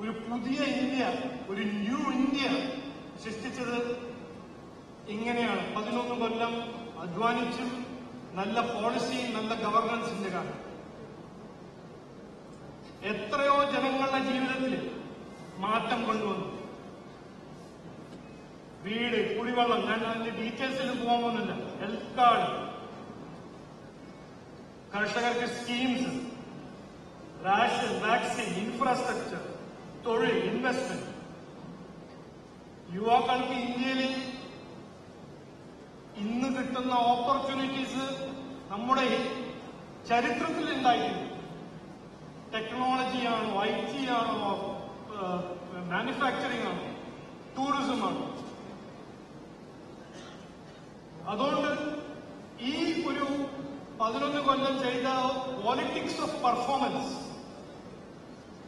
ഒരു പുതിയ ഇന്ത്യ, ഒരു ന്യൂ ഇന്ത്യ സൃഷ്ടിച്ചത് ഇങ്ങനെയാണ്. 11 കൊല്ലം അധ്വാനിച്ചും നല്ല പോളിസി, നല്ല ഗവർണൻസിന്റെ കാര്യം. എത്രയോ ജനങ്ങളുടെ ജീവിതത്തിൽ മാറ്റം കൊണ്ടുവന്നു. വീട്, കുടിവെള്ളം, ഞാൻ അതിന്റെ ഡീറ്റെയിൽസിൽ പോകാൻ പോകുന്നില്ല. ഹെൽത്ത് കാർഡ്, കർഷകർക്ക് സ്കീംസ്, റേഷൻ, വാക്സിൻ, ഇൻഫ്രാസ്ട്രക്ചർ, തൊഴിൽ, ഇൻവെസ്റ്റ്മെന്റ്. യുവാക്കൾക്ക് ഇന്ത്യയിൽ ഇന്ന് കിട്ടുന്ന ഓപ്പർച്യൂണിറ്റീസ് നമ്മുടെ ചരിത്രത്തിൽ ഉണ്ടായിട്ടുണ്ട്. ടെക്നോളജിയാണോ, IT ആണോ, മാനുഫാക്ചറിംഗ് ആണോ, ടൂറിസം ആണോ. അതുകൊണ്ട് ഈ ഒരു 11 കൊല്ലം ചെയ്ത പോളിറ്റിക്സ് ഓഫ് പെർഫോമൻസ്,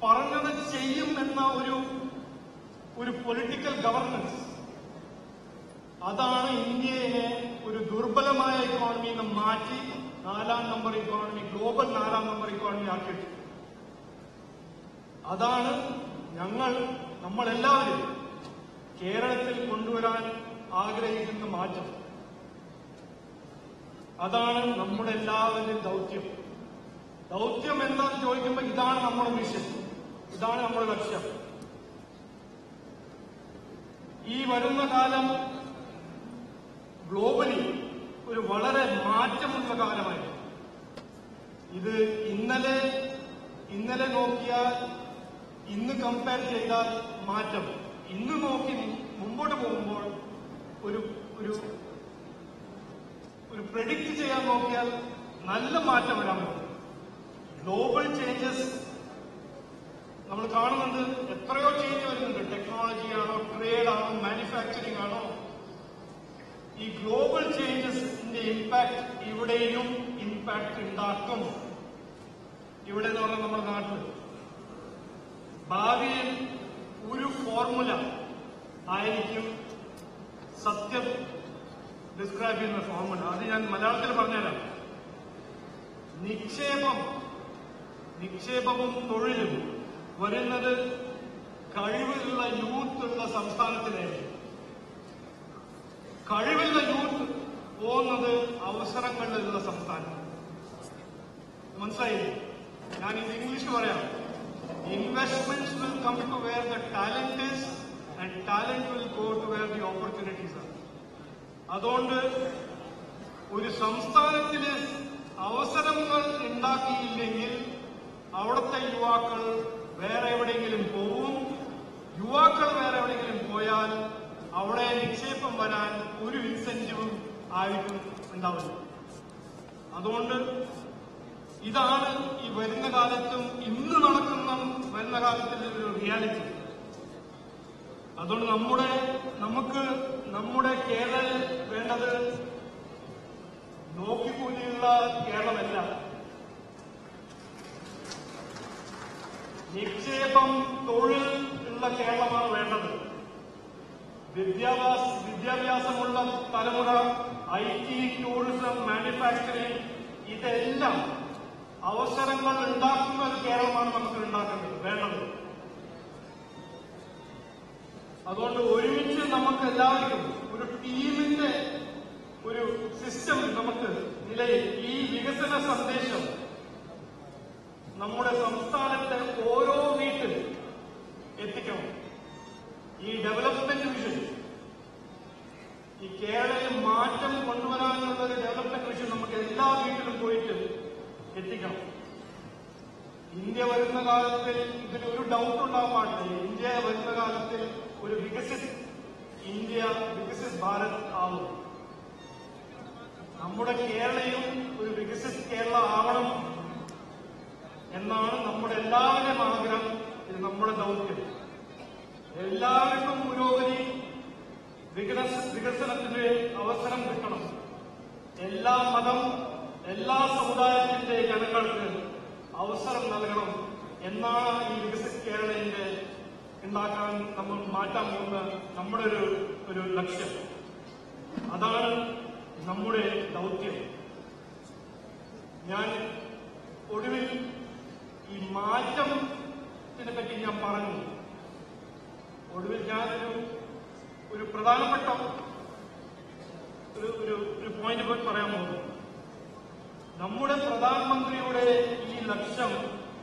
പറഞ്ഞത് ചെയ്യും എന്ന ഒരു പൊളിറ്റിക്കൽ ഗവർണൻസ്, അതാണ് ഇന്ത്യയെ ഒരു ദുർബലമായ ഇക്കോണമിയിൽ നിന്ന് മാറ്റി 4ാം number economy, global 4ാം number economy ആക്കിയിട്ട്. അതാണ് നമ്മളെല്ലാവരും കേരളത്തിൽ കൊണ്ടുവരാൻ ആഗ്രഹിക്കുന്ന മാറ്റം. അതാണ് നമ്മുടെ എല്ലാവരുടെയും ദൗത്യം. ദൗത്യം എന്താണെന്ന് ചോദിക്കുമ്പോൾ ഇതാണ് നമ്മുടെ മിഷൻ, ഇതാണ് നമ്മുടെ ലക്ഷ്യം. ഈ വരുന്ന കാലം ഗ്ലോബലി ഒരു വളരെ മാറ്റമുള്ള കാലമായിരുന്നു. ഇത് ഇന്നലെ നോക്കിയാൽ, ഇന്ന് കമ്പയർ ചെയ്താൽ മാറ്റം, ഇന്ന് നോക്കി മുമ്പോട്ട് പോകുമ്പോൾ ഒരു പ്രെഡിക്റ്റ് ചെയ്യാൻ നോക്കിയാൽ നല്ല മാറ്റം വരാൻ പോകും. ഗ്ലോബൽ ചേഞ്ചസ് നമ്മൾ കാണുന്നുണ്ട്. എത്രയോ ചേഞ്ച് വരുന്നുണ്ട്. ടെക്നോളജി ആണോ, ട്രേഡ് ആണോ, മാനുഫാക്ചറിംഗ് ആണോ. ഈ ഗ്ലോബൽ ചേഞ്ചസിന്റെ ഇമ്പാക്ട് ഇവിടെയും ഇമ്പാക്ട് ഉണ്ടാക്കും. ഇവിടെ എന്ന് പറഞ്ഞാൽ നമ്മുടെ നാട്ടിൽ ഭാവിയിൽ ഒരു ഫോർമുല ആയിരിക്കും സത്യം ഡിസ്ക്രൈബ് ചെയ്യുന്ന ഫോർമുല. അത് ഞാൻ മലയാളത്തിൽ പറഞ്ഞുതരാം. നിക്ഷേപവും തൊഴിലും വരുന്നത് കഴിവുള്ള യൂത്ത് ഉള്ള സംസ്ഥാനത്തിലേക്ക്. കഴിവുള്ള യൂത്ത് പോകുന്നത് അവസരങ്ങളിലുള്ള സംസ്ഥാനം. മനസ്സിലായില്ലേ? ഞാൻ ഇത് ഇംഗ്ലീഷ് പറയാം. Investments will come to where the talent is, and talent will go to where the opportunities are. അതുകൊണ്ട് ഒരു സംസ്ഥാനത്തിന് അവസരങ്ങൾ ഉണ്ടാക്കിയില്ലെങ്കിൽ അവിടുത്തെ യുവാക്കൾ വേറെ എവിടെയെങ്കിലും പോവും. യുവാക്കൾ വേറെ എവിടെയെങ്കിലും പോയാൽ അവിടെ നിക്ഷേപം വരാൻ ഒരു ഇൻസെന്റീവും ആയിട്ടും ഉണ്ടാവില്ല. അതുകൊണ്ട് ഇതാണ് ഈ വരുന്ന കാലത്തും ഇന്ന് നടക്കുന്ന വരുന്ന കാലത്തിന്റെ ഒരു റിയാലിറ്റി. അതുകൊണ്ട് നമ്മുടെ കേരളം വേണ്ടത് നോക്കിക്കൂലിയുള്ള കേരളമല്ല. നിക്ഷേപം, തൊഴിൽ ഉള്ള കേരളമാണ് വേണ്ടത്. വിദ്യാഭ്യാസമുള്ള തലമുറ, IT, ടൂറിസം, മാനുഫാക്ചറിംഗ്, ഇതെല്ലാം അവസരങ്ങൾ ഉണ്ടാക്കുന്ന ഒരു കേരളമാണ് നമുക്ക് ഉണ്ടാക്കേണ്ടത്, വേണ്ടത്. അതുകൊണ്ട് ഒരുമിച്ച് നമുക്ക് എല്ലാവർക്കും ഒരു ടീമിന്റെ ഒരു സിസ്റ്റം നമുക്ക് നിലയിൽ ഈ വികസന സന്ദേശം നമ്മുടെ സംസ്ഥാനത്തെ ഓരോ വീട്ടിൽ എത്തിക്കണം. ഈ ഡെവലപ്മെന്റ് വിഷൻ, ഈ കേരളയിൽ മാറ്റം കൊണ്ടുവരാനുള്ള ഒരു ഡെവലപ്മെന്റ് വിഷൻ നമുക്ക് എല്ലാ വീട്ടിലും പോയിട്ട് എത്തിക്കണം. ഇന്ത്യ വരുന്ന കാലത്തിൽ ഇതിലൊരു ഡൗട്ട് ഉണ്ടാവാൻ പാടില്ല. ഇന്ത്യ വരുന്ന കാലത്തിൽ ഒരു വികസിത് ഭാരത് ആവും. നമ്മുടെ കേരളയും ഒരു വികസിത് കേരള ആവണം എന്നാണ് നമ്മുടെ എല്ലാവരുടെയും ആഗ്രഹം. ഇത് നമ്മുടെ ദൗത്യം. എല്ലാവർക്കും പുരോഗതി, വികസനത്തിന് അവസരം കിട്ടണം. എല്ലാ മതം, എല്ലാ സമുദായത്തിന്റെ ജനങ്ങൾക്ക് അവസരം നൽകണം എന്നാണ് ഈ വികസിത് കേരളത്തിന്റെ ഉണ്ടാക്കാൻ നമ്മൾ മാറ്റാൻ പോകുന്ന നമ്മുടെ ഒരു ലക്ഷ്യം. അതാണ് നമ്മുടെ ദൗത്യം. ഞാൻ ഒടുവിൽ ഈ മാറ്റത്തിനെ പറ്റി ഞാൻ പറഞ്ഞു. ഒടുവിൽ ഞാൻ ഒരു പ്രധാനപ്പെട്ട ഒരു പോയിന്റ് പറയാൻ പോകുന്നു. നമ്മുടെ പ്രധാനമന്ത്രിയുടെ ഈ ലക്ഷ്യം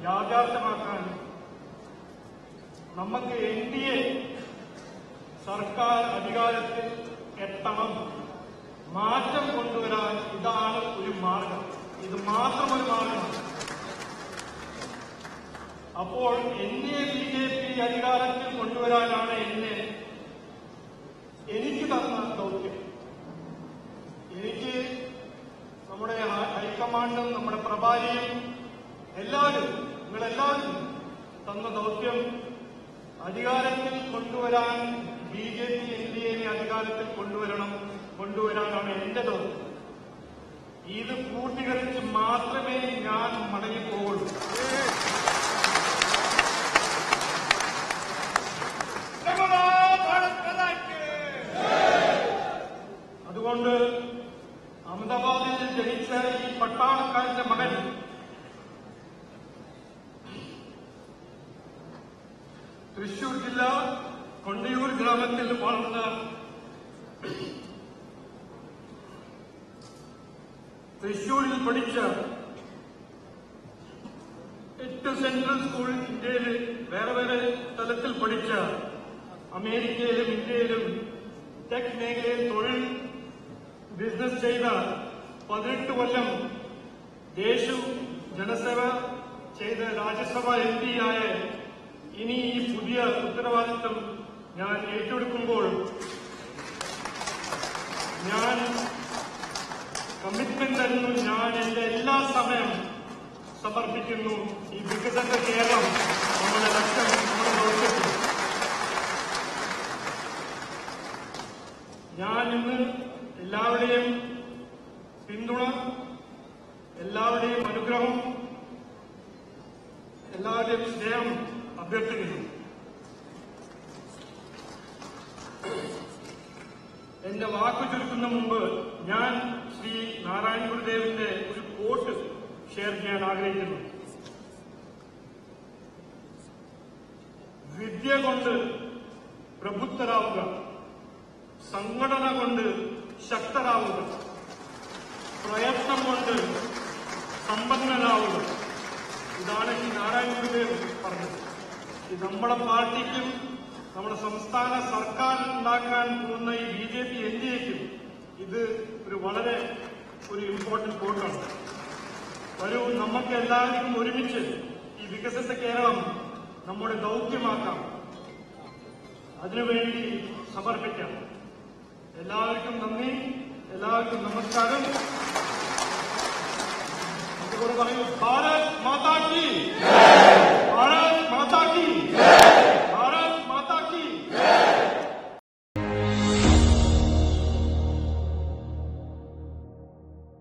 യാഥാർത്ഥ്യമാക്കാൻ നമുക്ക് NDA സർക്കാർ അധികാരത്തിൽ എത്തണം, മാറ്റം കൊണ്ടുവരാൻ ഇതാണ് ഒരു മാർഗം. ഇത് മാത്രം ഒരു മാർഗമാണ്. അപ്പോൾ NDA BJP അധികാരത്തിൽ കൊണ്ടുവരാനാണ് എനിക്ക് തന്ന ദൗത്യം. എനിക്ക് നമ്മുടെ ഹൈക്കമാൻഡും നമ്മുടെ പ്രഭാരിയും നിങ്ങളെല്ലാവരും തന്ന ദൗത്യം അധികാരത്തിൽ കൊണ്ടുവരാൻ BJP NDA അധികാരത്തിൽ കൊണ്ടുവരാനാണ് എന്റെ ദൗത്യം. ഇത് പൂർത്തീകരിച്ച് മാത്രമേ ഞാൻ മടങ്ങിപ്പോകുള്ളൂ. അതുകൊണ്ട് അഹമ്മദാബാദിൽ ജനിച്ച ഈ പട്ടാളക്കാരന്റെ മകൻ തൃശൂർ ജില്ല കൊണ്ടിയൂർ ഗ്രാമത്തിൽ വളർന്ന തൃശൂരിൽ പഠിച്ച 8 സെൻട്രൽ സ്കൂൾ ഇന്ത്യയിൽ വേറെ തലത്തിൽ പഠിച്ച അമേരിക്കയിലും ഇന്ത്യയിലും ടെക് മേഖലയിൽ തൊഴിൽ ബിസിനസ് ചെയ്ത 18 കൊല്ലം ദേശവും ജനസേവ ചെയ്ത രാജ്യസഭ MP ആയ ഇനി ഈ പുതിയ ഉത്തരവാദിത്വം ഞാൻ ഏറ്റെടുക്കുമ്പോൾ ഞാൻ കമ്മിറ്റ്മെന്റ് തരുന്നു. ഞാൻ എന്റെ എല്ലാ സമയം സമർപ്പിക്കുന്നു ഈ വികസിത കേരളം നമ്മുടെ ലക്ഷ്യം നമ്മുടെ ദൗത്യത്തിൽ. ഞാൻ ഇന്ന് എല്ലാവരുടെയും പിന്തുണ, എല്ലാവരുടെയും അനുഗ്രഹം, എല്ലാവരുടെയും സ്നേഹം അഭ്യർത്ഥിക്കുന്നു. എന്റെ വാക്കു ചുരുക്കുന്ന മുമ്പ് ഞാൻ ശ്രീ നാരായണ ഗുരുദേവന്റെ ഒരു കോട്ട് ഷെയർ ചെയ്യാൻ ആഗ്രഹിക്കുന്നു. വിദ്യ കൊണ്ട് പ്രബുദ്ധരാവുക, സംഘടന കൊണ്ട് ശക്തരാവുക, പ്രയത്നം കൊണ്ട് സമ്പന്നരാവുക. ഇതാണ് ഈ നാരായണ ഗുരുദേവ് പറഞ്ഞത്. ഇത് നമ്മുടെ പാർട്ടിക്കും നമ്മുടെ സംസ്ഥാന സർക്കാർ ഉണ്ടാക്കാൻ പോകുന്ന ഈ BJP NDAക്കും ഇത് വളരെ ഇമ്പോർട്ടന്റ് കോട്ടാണ്. വരൂ, നമുക്ക് എല്ലാവർക്കും ഒരുമിച്ച് ഈ വികസിത കേരളം നമ്മുടെ ദൗത്യമാക്കാം, അതിനുവേണ്ടി സമർപ്പിക്കാം. എല്ലാവർക്കും നന്ദി, എല്ലാവർക്കും നമസ്കാരം. അതുകൊണ്ട് പറയൂ, ഭാരത്